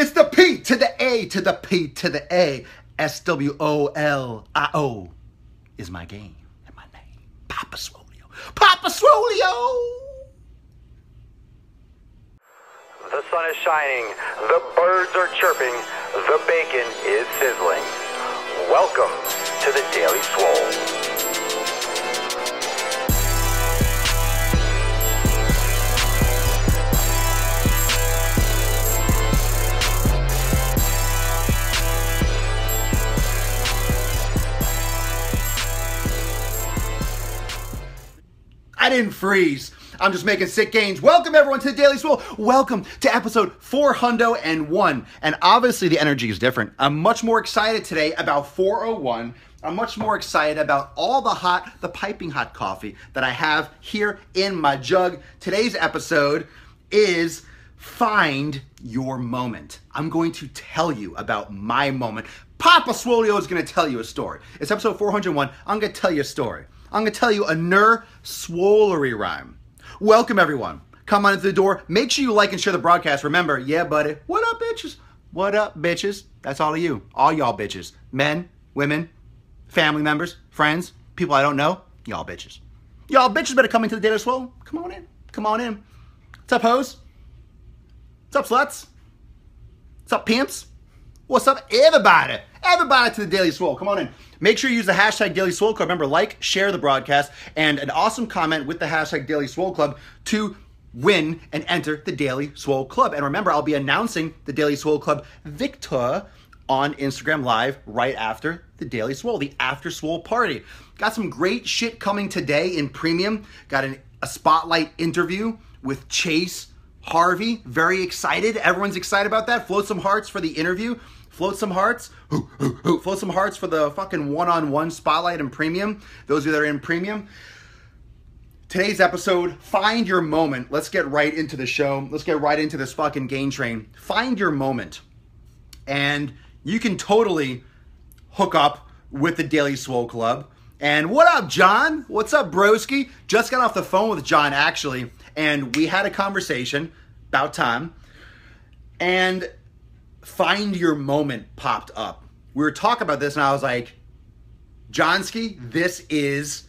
It's the P to the A to the P to the A. SWOLIO is my game and my name. Papa Swoleo. Papa Swoleo! The sun is shining, the birds are chirping, the bacon is sizzling. Welcome to the Daily Swole. I didn't freeze. I'm just making sick gains. Welcome everyone to the Daily Swole. Welcome to episode 401. And obviously the energy is different. I'm much more excited today about 401. I'm much more excited about all the piping hot coffee that I have here in my jug. Today's episode is Find Your Moment. I'm going to tell you about my moment. Papa Swoleo is going to tell you a story. It's episode 401. I'm going to tell you a story. I'm going to tell you a swolery rhyme. Welcome, everyone. Come on into the door. Make sure you like and share the broadcast. Remember, yeah, buddy. What up, bitches? What up, bitches? That's all of you. All y'all bitches. Men, women, family members, friends, people I don't know. Y'all bitches. Y'all bitches better come into the Daily Swole. Come on in. Come on in. What's up, hoes? What's up, sluts? What's up, pimps? What's up, everybody? Everybody to the Daily Swole. Come on in. Make sure you use the hashtag Daily Swole Club. Remember, like, share the broadcast, and an awesome comment with the hashtag Daily Swole Club to win and enter the Daily Swole Club. And remember, I'll be announcing the Daily Swole Club victor on Instagram Live right after the Daily Swole, the After Swole Party. Got some great shit coming today in premium. Got a spotlight interview with Chase Harvey. Very excited. Everyone's excited about that. Float some hearts for the interview. Float some hearts. Float some hearts for the fucking one-on-one spotlight in premium. Those of you that are in premium. Today's episode, Find Your Moment. Let's get right into the show. Let's get right into this fucking gain train. Find your moment. And you can totally hook up with the Daily Swole Club. And what up, John? What's up, broski? Just got off the phone with John, actually. And we had a conversation about time. And Find Your Moment popped up. We were talking about this and I was like, Johnsky, this is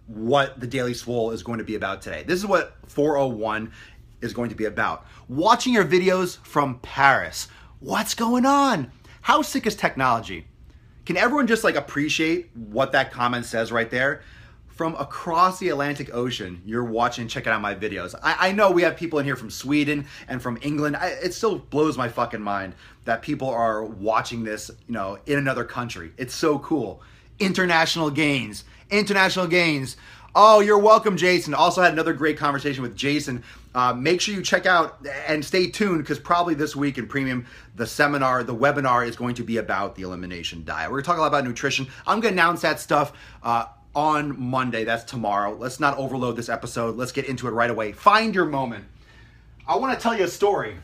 what the Daily Swole is going to be about today. This is what 401 is going to be about. Watching your videos from Paris. What's going on? How sick is technology? Can everyone just like appreciate what that comment says right there? From across the Atlantic Ocean, you're watching and checking out my videos. I know we have people in here from Sweden and from England. It still blows my fucking mind that people are watching this, in another country. It's so cool. International gains. International gains. Oh, you're welcome, Jason. Also had another great conversation with Jason. Make sure you check out and stay tuned because probably this week in premium, the webinar is going to be about the elimination diet. We're going to talk a lot about nutrition. I'm going to announce that stuff on Monday. That's tomorrow. Let's not overload this episode. Let's get into it right away. Find your moment. I want to tell you a story.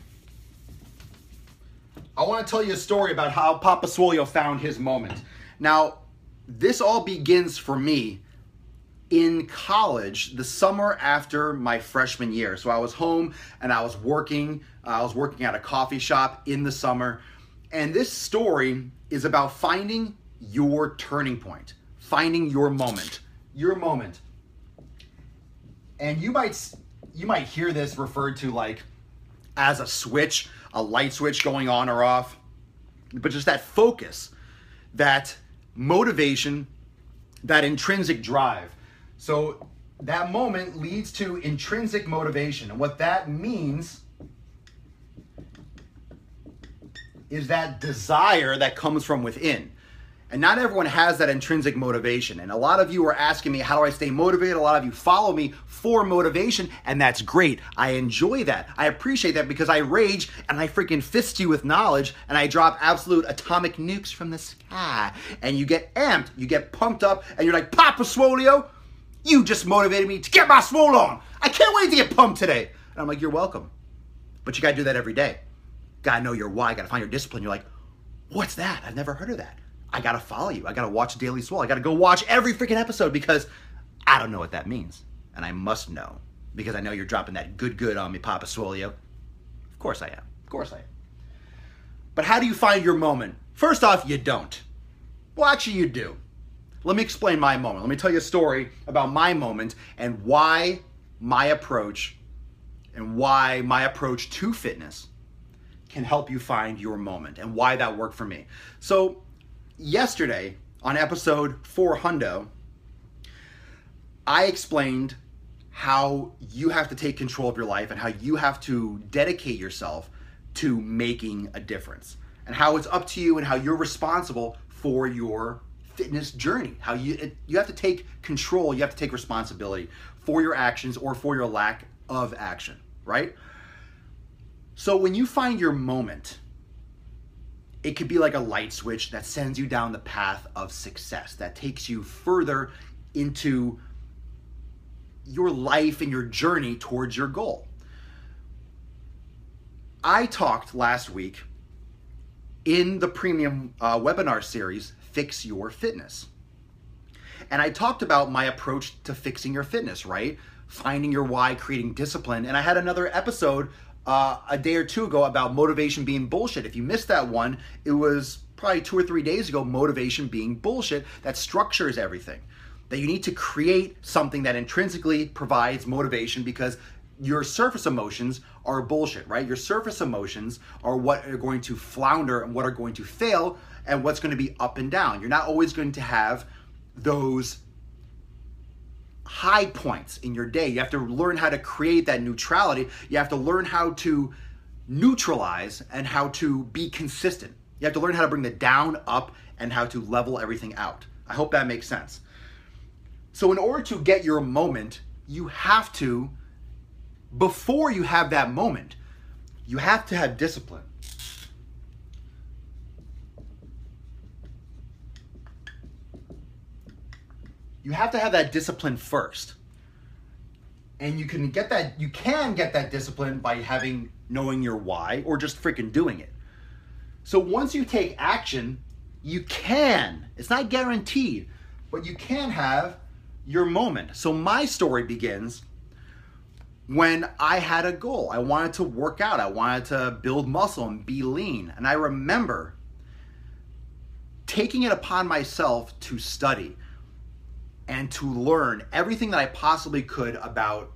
I want to tell you a story about how Papa Swoleo found his moment. Now, this all begins for me in college, the summer after my freshman year. So I was home and I was working. At a coffee shop in the summer. And this story is about finding your turning point. Finding your moment. Your moment. And you might hear this referred to like as a switch, a light switch going on or off. But just that focus, that motivation, that intrinsic drive. So that moment leads to intrinsic motivation. And what that means is that desire that comes from within. And not everyone has that intrinsic motivation. And a lot of you are asking me, how do I stay motivated? A lot of you follow me for motivation, and that's great. I enjoy that. I appreciate that because I rage and I freaking fist you with knowledge and I drop absolute atomic nukes from the sky. And you get amped, you get pumped up, and you're like, Papa Swoleo, you just motivated me to get my swole on. I can't wait to get pumped today. And I'm like, you're welcome. But you gotta do that every day. Gotta know your why, gotta find your discipline. You're like, what's that? I've never heard of that. I gotta follow you. I gotta watch Daily Swole. I gotta go watch every freaking episode because I don't know what that means. And I must know because I know you're dropping that good on me, Papa Swoleo. Of course I am. Of course I am. But how do you find your moment? First off, you don't. Well, actually, you do. Let me explain my moment. Let me tell you a story about my moment and why my approach to fitness can help you find your moment and why that worked for me. So yesterday on episode 400, I explained how you have to take control of your life and how you have to dedicate yourself to making a difference, and how it's up to you and how you're responsible for your fitness journey. How you have to take control, you have to take responsibility for your actions or for your lack of action, right? So when you find your moment, it could be like a light switch that sends you down the path of success, that takes you further into your life and your journey towards your goal. I talked last week in the premium webinar series, Fix Your Fitness. And I talked about my approach to fixing your fitness, right? Finding your why, creating discipline. And I had another episode a day or two ago about motivation being bullshit. If you missed that one, it was probably 2 or 3 days ago, motivation being bullshit, that structures everything. That you need to create something that intrinsically provides motivation, because your surface emotions are bullshit, right? Your surface emotions are what are going to flounder and what are going to fail and what's going to be up and down. You're not always going to have those high points in your day. You have to learn how to create that neutrality. You have to learn how to neutralize and how to be consistent. You have to learn how to bring the down up and how to level everything out. I hope that makes sense. So in order to get your moment, you have to, before you have that moment, you have to have discipline. You have to have that discipline first. And you can get that discipline by knowing your why or just freaking doing it. So once you take action, you can, it's not guaranteed, but you can have your moment. So my story begins when I had a goal. I wanted to work out. I wanted to build muscle and be lean. And I remember taking it upon myself to study and to learn everything that I possibly could about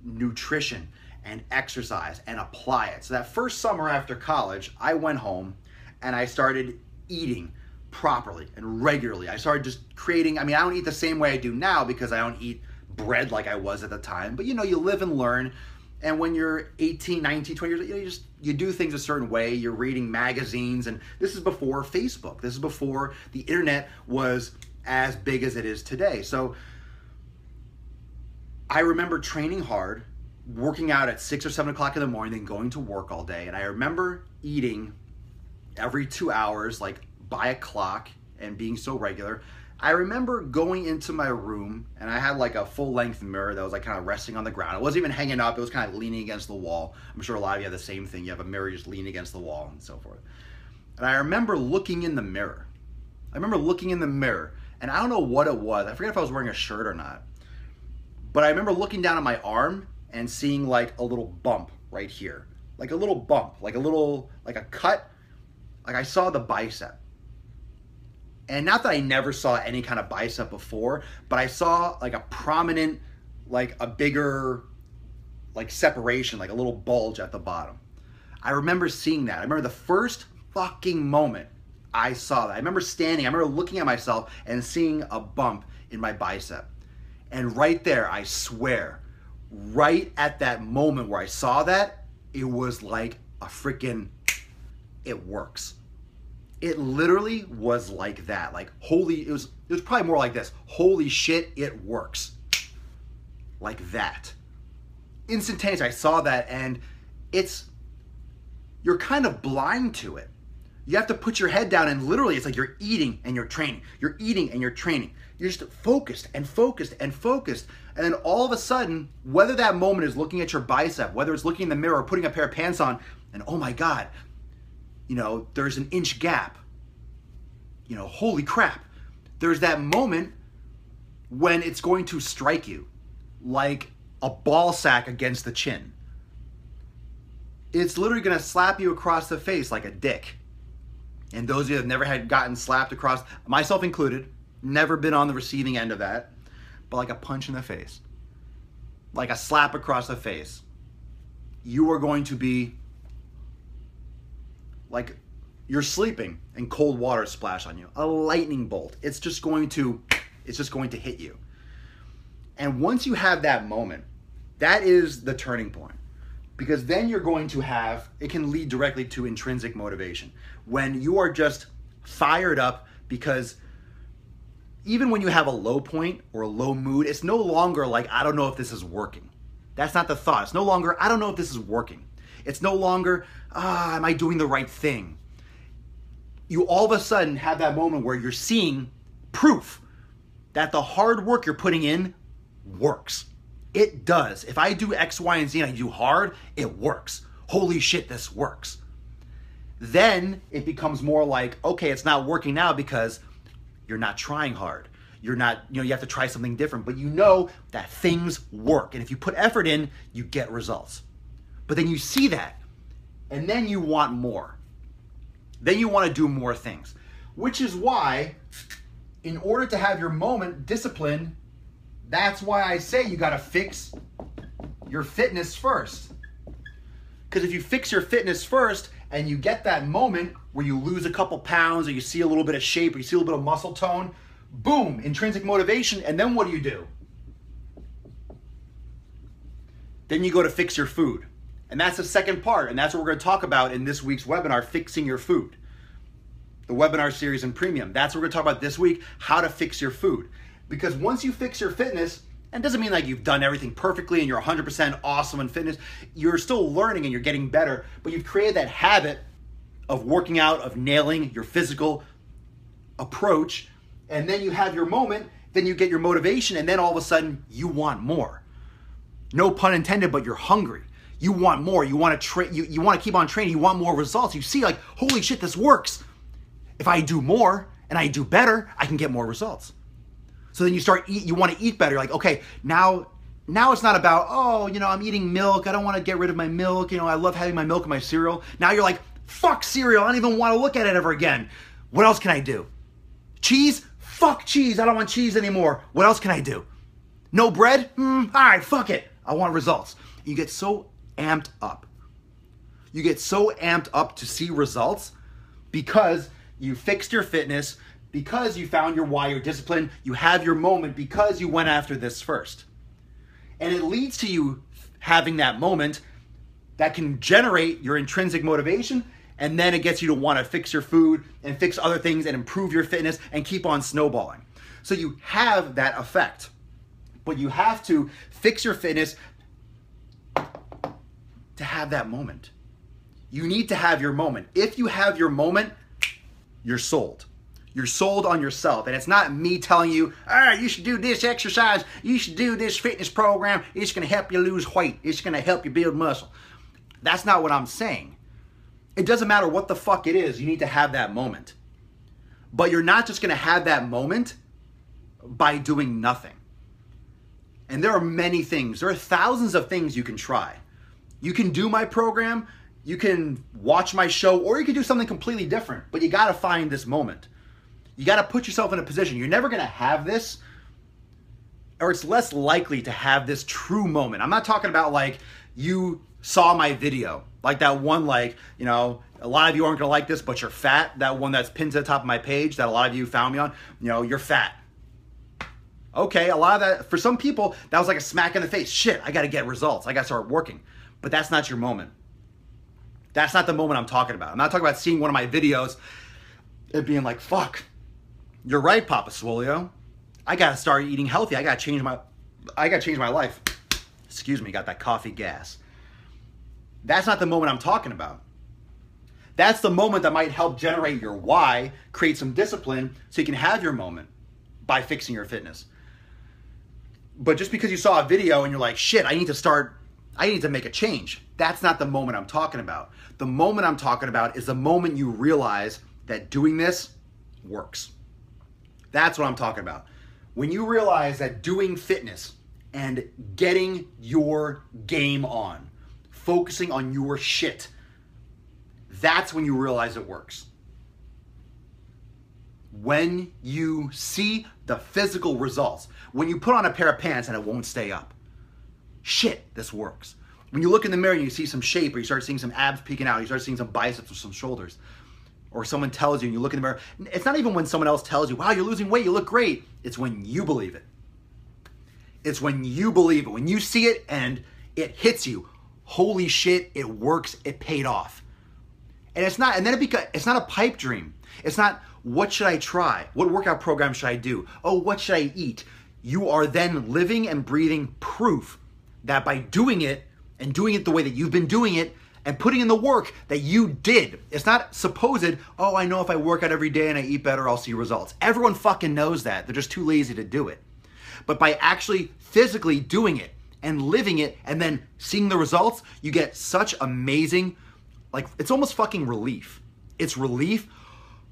nutrition and exercise and apply it. So that first summer after college, I went home and I started eating properly and regularly. I started just creating, I don't eat the same way I do now because I don't eat bread like I was at the time, but you live and learn. And when you're 18, 19, 20 years old, you do things a certain way. You're reading magazines, and this is before Facebook. This is before the internet was as big as it is today. So I remember training hard, working out at 6 or 7 o'clock in the morning, then going to work all day. And I remember eating every 2 hours, like by a clock, and being so regular. I remember going into my room, and I had like a full-length mirror that was like kind of resting on the ground. It wasn't even hanging up. It was kind of leaning against the wall. I'm sure a lot of you have the same thing. You have a mirror, you just lean against the wall and so forth. And I remember looking in the mirror. And I don't know what it was. I forget if I was wearing a shirt or not. But I remember looking down at my arm and seeing like a little bump right here. Like a little bump, like a cut. Like I saw the bicep. And not that I never saw any kind of bicep before, but I saw like a prominent, like a bigger, like separation, like a little bulge at the bottom. I remember seeing that. I remember the first fucking moment I saw that. I remember looking at myself and seeing a bump in my bicep. And right there, I swear, right at that moment where I saw that, it was like a freaking, it works. It literally was like that. Like, it was probably more like this. Holy shit, it works. Like that. Instantaneously, I saw that, and you're kind of blind to it. You have to put your head down, and literally it's like you're eating and you're training. You're eating and you're training. You're just focused and focused and focused. And then all of a sudden, whether that moment is looking at your bicep, whether it's looking in the mirror or putting a pair of pants on, and oh my God, there's an inch gap. Holy crap. There's that moment when it's going to strike you like a ball sack against the chin. it's literally going to slap you across the face like a dick. And those of you that have never gotten slapped across, myself included, never been on the receiving end of that, but like a punch in the face, like a slap across the face, you are going to be like you're sleeping and cold water splash on you, a lightning bolt. It's just going to hit you. And once you have that moment, that is the turning point. Because then you're going to have, it can lead directly to intrinsic motivation. When you are just fired up, because even when you have a low point or a low mood, it's no longer like, I don't know if this is working. That's not the thought. It's no longer, I don't know if this is working. It's no longer, am I doing the right thing? You all of a sudden have that moment where you're seeing proof that the hard work you're putting in works. It does. If I do X, Y, and Z and I do hard, it works. Holy shit, this works. Then it becomes more like, okay, it's not working now because you're not trying hard. You're not, you have to try something different, but you know that things work. And if you put effort in, you get results. But then you see that, and then you want more. Then you want to do more things, which is why, in order to have your moment, discipline, that's why I say you got to fix your fitness first. Because if you fix your fitness first and you get that moment where you lose a couple pounds or you see a little bit of shape or you see a little bit of muscle tone, boom, intrinsic motivation. And then what do? Then you go to fix your food. And that's the second part. And that's what we're going to talk about in this week's webinar, Fixing Your Food. The webinar series in premium. That's what we're going to talk about this week, how to fix your food. Because once you fix your fitness, and it doesn't mean like you've done everything perfectly and you're 100% awesome in fitness. You're still learning and you're getting better, but you've created that habit of working out, of nailing your physical approach, and then you have your moment, then you get your motivation, and then all of a sudden you want more. No pun intended, but you're hungry. You want more. You want to you want to keep on training. You want more results. You see like, holy shit, this works. If I do more and I do better, I can get more results. So then you want to eat better. You're like, okay, now it's not about, I'm eating milk. I don't want to get rid of my milk. I love having my milk in my cereal. Now you're like, fuck cereal. I don't even want to look at it ever again. What else can I do? Cheese? Fuck cheese. I don't want cheese anymore. What else can I do? No bread? All right, fuck it. I want results. You get so amped up. You get so amped up to see results because you fixed your fitness, because you found your why, your discipline, you have your moment because you went after this first. And it leads to you having that moment that can generate your intrinsic motivation, and then it gets you to want to fix your food and fix other things and improve your fitness and keep on snowballing. So you have that effect, but you have to fix your fitness to have that moment. You need to have your moment. If you have your moment, you're sold. You're sold on yourself. And it's not me telling you, all right, you should do this exercise. You should do this fitness program. It's going to help you lose weight. It's going to help you build muscle. That's not what I'm saying. It doesn't matter what the fuck it is. You need to have that moment. But you're not just going to have that moment by doing nothing. And there are many things. There are thousands of things you can try. You can do my program. You can watch my show. Or you can do something completely different. But you got to find this moment. You got to put yourself in a position. You're never going to have this, or it's less likely to have this true moment. I'm not talking about like you saw my video, like that one, like, a lot of you aren't going to like this, but you're fat. That one that's pinned to the top of my page that a lot of you found me on, you're fat. Okay, a lot of that, for some people, that was like a smack in the face. Shit, I got to get results. I got to start working. But that's not your moment. That's not the moment I'm talking about. I'm not talking about seeing one of my videos and being like, fuck. You're right, Papa Swolio. I gotta start eating healthy. I gotta change my life. Excuse me, got that coffee gas. That's not the moment I'm talking about. That's the moment that might help generate your why, create some discipline so you can have your moment by fixing your fitness. But just because you saw a video and you're like, shit, I need to make a change. That's not the moment I'm talking about. The moment I'm talking about is the moment you realize that doing this works. That's what I'm talking about. When you realize that doing fitness and getting your game on focusing on your shit, that's when you realize it works. When you see the physical results, when you put on a pair of pants and it won't stay up, shit, this works. When you look in the mirror and you see some shape, or you start seeing some abs peeking out, you start seeing some biceps or some shoulders, or someone tells you and you look in the mirror, it's not even when someone else tells you, wow, you're losing weight, you look great. It's when you believe it. It's when you believe it. When you see it and it hits you, holy shit, it works, it paid off. And it's not, and then it's not a pipe dream. It's not, what should I try? What workout program should I do? Oh, what should I eat? You are then living and breathing proof that by doing it, and doing it the way that you've been doing it, and putting in the work that you did. It's not supposed, oh, I know if I work out every day and I eat better, I'll see results. Everyone fucking knows that. They're just too lazy to do it. But by actually physically doing it and living it and then seeing the results, you get such amazing, like, it's almost fucking relief. It's relief.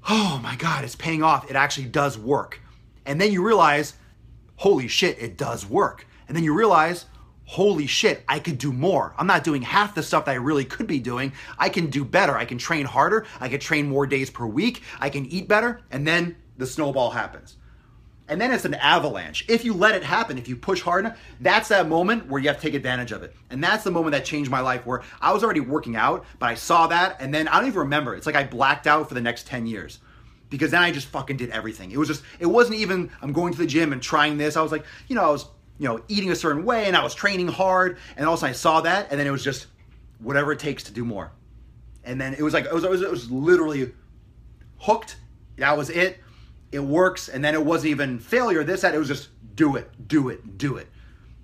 Oh my God, it's paying off. It actually does work. And then you realize, holy shit, it does work. And then you realize, holy shit, I could do more. I'm not doing half the stuff that I really could be doing. I can do better. I can train harder. I can train more days per week. I can eat better. And then the snowball happens. And then it's an avalanche. If you let it happen, if you push hard enough, that's that moment where you have to take advantage of it. And that's the moment that changed my life, where I was already working out, but I saw that, and then I don't even remember. It's like I blacked out for the next 10 years. Because then I just fucking did everything. It wasn't even, I'm going to the gym and trying this. I was like, I was eating a certain way, and I was training hard, and all of a sudden I saw that, and then it was just whatever it takes to do more. And then it was like, it was literally hooked. That was it. It works. And then it wasn't even failure, this, that. It was just do it, do it, do it.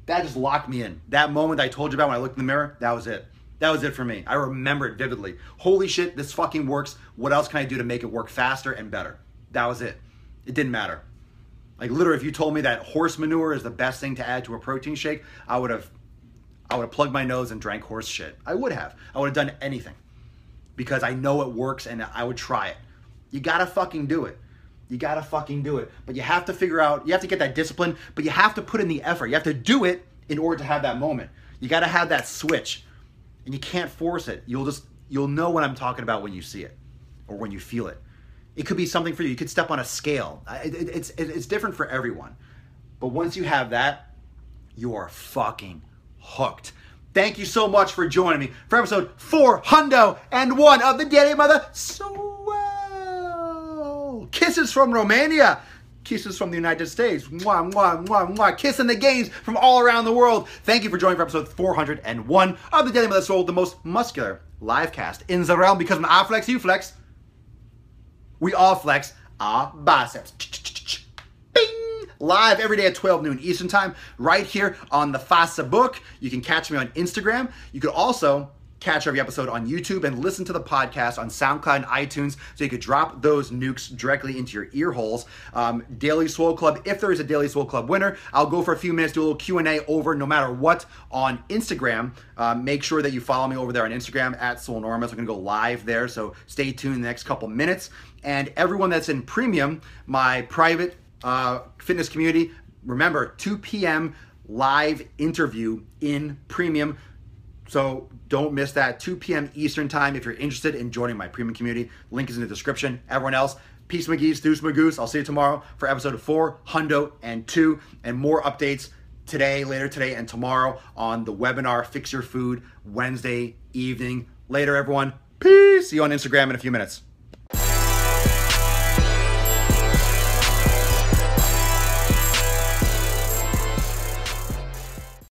That just locked me in. That moment I told you about when I looked in the mirror, that was it. That was it for me. I remember it vividly. Holy shit, this fucking works. What else can I do to make it work faster and better? That was it. It didn't matter. Like, literally, if you told me that horse manure is the best thing to add to a protein shake, I would have plugged my nose and drank horse shit. I would have done anything, because I know it works and I would try it. You gotta fucking do it. You gotta fucking do it. But you have to figure out, you have to get that discipline, but you have to put in the effort. You have to do it in order to have that moment. You gotta have that switch, and you can't force it. You'll know what I'm talking about when you see it or when you feel it. It could be something for you. You could step on a scale. It's different for everyone. But once you have that, you are fucking hooked. Thank you so much for joining me for episode 401 of the Daily Mother Swole. Kisses from Romania. Kisses from the United States. Mwah, mwah, mwah, mwah. Kissing the gains from all around the world. Thank you for joining for episode 401 of the Daily Mother Swole, the most muscular live cast in the realm, because when I flex, you flex. We all flex our biceps. Bing! Live every day at 12 noon Eastern time, right here on the Facebook. You can catch me on Instagram. You could also catch every episode on YouTube and listen to the podcast on SoundCloud and iTunes, so you could drop those nukes directly into your ear holes. Daily Swole Club, if there is a Daily Swole Club winner, I'll go for a few minutes, do a little Q&A over no matter what on Instagram. Make sure that you follow me over there on Instagram at Swolenormous. I'm going to go live there, so stay tuned in the next couple minutes. And everyone that's in Premium, my private fitness community, remember, 2 p.m. live interview in Premium. So don't miss that, 2 p.m. Eastern time if you're interested in joining my Premium community. Link is in the description. Everyone else, peace McGee's, deuce Magoose. I'll see you tomorrow for episode 402 and more updates today, later today, and tomorrow on the webinar Fix Your Food Wednesday evening. Later, everyone. Peace. See you on Instagram in a few minutes.